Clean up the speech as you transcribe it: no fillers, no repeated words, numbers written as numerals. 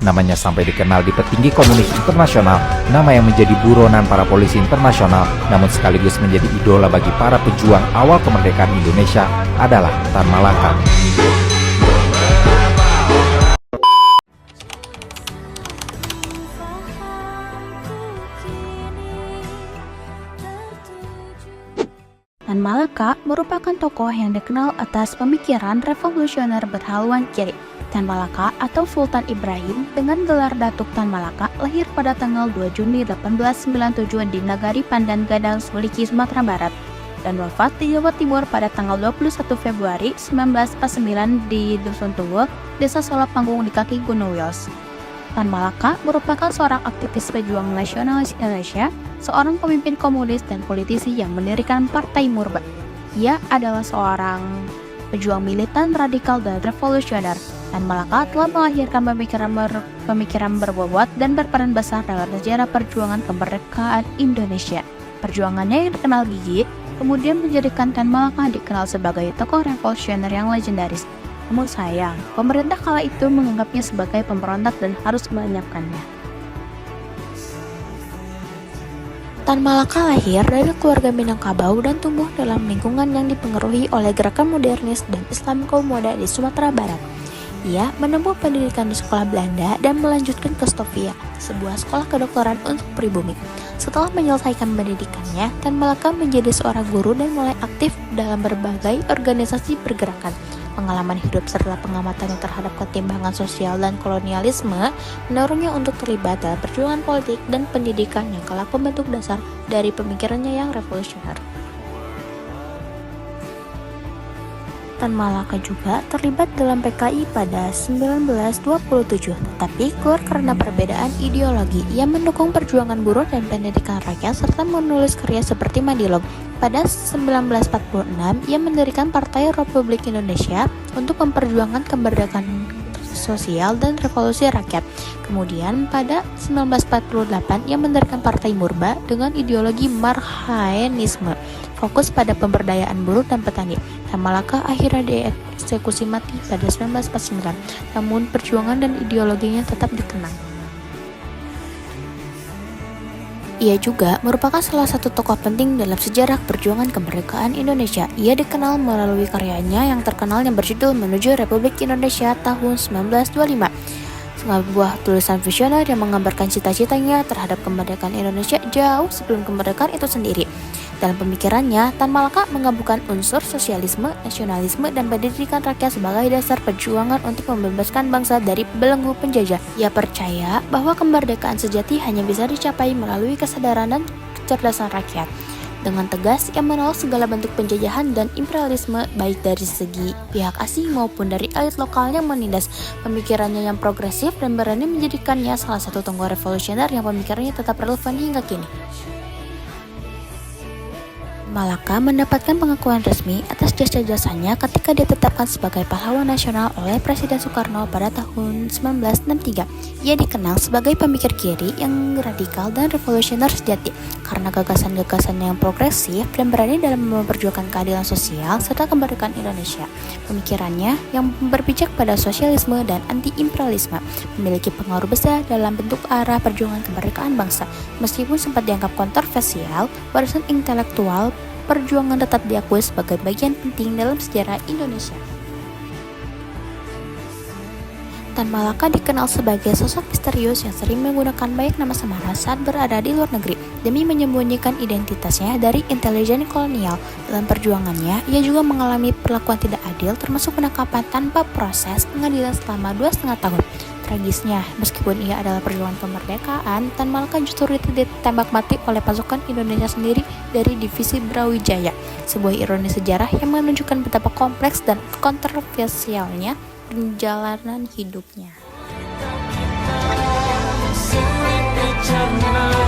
Namanya sampai dikenal di petinggi komunis internasional, nama yang menjadi buronan para polisi internasional, namun sekaligus menjadi idola bagi para pejuang awal kemerdekaan Indonesia adalah Tan Malaka. Tan Malaka merupakan tokoh yang dikenal atas pemikiran revolusioner berhaluan kiri. Tan Malaka atau Sultan Ibrahim dengan gelar Datuk Tan Malaka lahir pada tanggal 2 Juni 1897 di Nagari Pandan Gadang, Seliki, Sumatera Barat dan wafat di Jawa Timur pada tanggal 21 Februari 1949 di Dusun Tunggul, Desa Solapanggung di kaki Gunung Wios. Tan Malaka merupakan seorang aktivis pejuang nasionalis Indonesia, seorang pemimpin komunis dan politisi yang mendirikan Partai Murba. Ia adalah seorang pejuang militan radikal dan revolusioner. Tan Malaka telah melahirkan pemikiran berbobot dan berperan besar dalam sejarah perjuangan kemerdekaan Indonesia. Perjuangannya yang dikenal gigih, kemudian menjadikan Tan Malaka dikenal sebagai tokoh revolusioner yang legendaris. Namun sayang, pemerintah kala itu menganggapnya sebagai pemberontak dan harus melenyapkannya. Tan Malaka lahir dari keluarga Minangkabau dan tumbuh dalam lingkungan yang dipengaruhi oleh gerakan modernis dan Islam kaum muda di Sumatera Barat. Ia menempuh pendidikan di sekolah Belanda dan melanjutkan ke Stovia, sebuah sekolah kedokteran untuk pribumi. Setelah menyelesaikan pendidikannya, Tan Malaka menjadi seorang guru dan mulai aktif dalam berbagai organisasi pergerakan. Pengalaman hidup serta pengamatannya terhadap ketimbangan sosial dan kolonialisme mendorongnya untuk terlibat dalam perjuangan politik dan pendidikan yang kelak membentuk dasar dari pemikirannya yang revolusioner. Tan Malaka juga terlibat dalam PKI pada 1927, tetapi keluar karena perbedaan ideologi. Ia mendukung perjuangan buruh dan pendidikan rakyat serta menulis karya seperti Madilog. Pada 1946, ia mendirikan Partai Republik Indonesia untuk memperjuangkan kemerdekaan sosial dan revolusi rakyat. Kemudian pada 1948, ia mendirikan Partai Murba dengan ideologi Marhaenisme, fokus pada pemberdayaan buruh dan petani. Tan Malaka akhirnya dieksekusi mati pada 1949, namun perjuangan dan ideologinya tetap dikenang. Ia juga merupakan salah satu tokoh penting dalam sejarah perjuangan kemerdekaan Indonesia. Ia dikenal melalui karyanya yang terkenal yang berjudul Menuju Republik Indonesia tahun 1925. Sebuah tulisan visioner yang menggambarkan cita-citanya terhadap kemerdekaan Indonesia jauh sebelum kemerdekaan itu sendiri. Dalam pemikirannya, Tan Malaka menggabungkan unsur sosialisme, nasionalisme, dan pendidikan rakyat sebagai dasar perjuangan untuk membebaskan bangsa dari belenggu penjajah. Ia percaya bahwa kemerdekaan sejati hanya bisa dicapai melalui kesadaran dan kecerdasan rakyat. Dengan tegas, ia menolak segala bentuk penjajahan dan imperialisme baik dari segi pihak asing maupun dari elit lokal yang menindas. Pemikirannya yang progresif dan berani menjadikannya salah satu tokoh revolusioner yang pemikirannya tetap relevan hingga kini. Malaka mendapatkan pengakuan resmi atas jasa-jasanya ketika ditetapkan sebagai pahlawan nasional oleh Presiden Soekarno pada tahun 1963. Ia dikenal sebagai pemikir kiri yang radikal dan revolusioner sejati karena gagasan-gagasannya yang progresif dan berani dalam memperjuangkan keadilan sosial serta kemerdekaan Indonesia. Pemikirannya yang berpijak pada sosialisme dan anti-imperialisme memiliki pengaruh besar dalam bentuk arah perjuangan kemerdekaan bangsa. Meskipun sempat dianggap kontroversial, warisan intelektual perjuangan tetap diakui sebagai bagian penting dalam sejarah Indonesia. Tan Malaka dikenal sebagai sosok misterius yang sering menggunakan banyak nama samaran saat berada di luar negeri demi menyembunyikan identitasnya dari intelijen kolonial. Dalam perjuangannya, ia juga mengalami perlakuan tidak adil termasuk penangkapan tanpa proses pengadilan selama 2,5 tahun. Tragisnya, meskipun ia adalah perjuangan kemerdekaan, Tan Malaka justru ditembak mati oleh pasukan Indonesia sendiri dari divisi Brawijaya. Sebuah ironi sejarah yang menunjukkan betapa kompleks dan kontroversialnya perjalanan hidupnya. Jangan,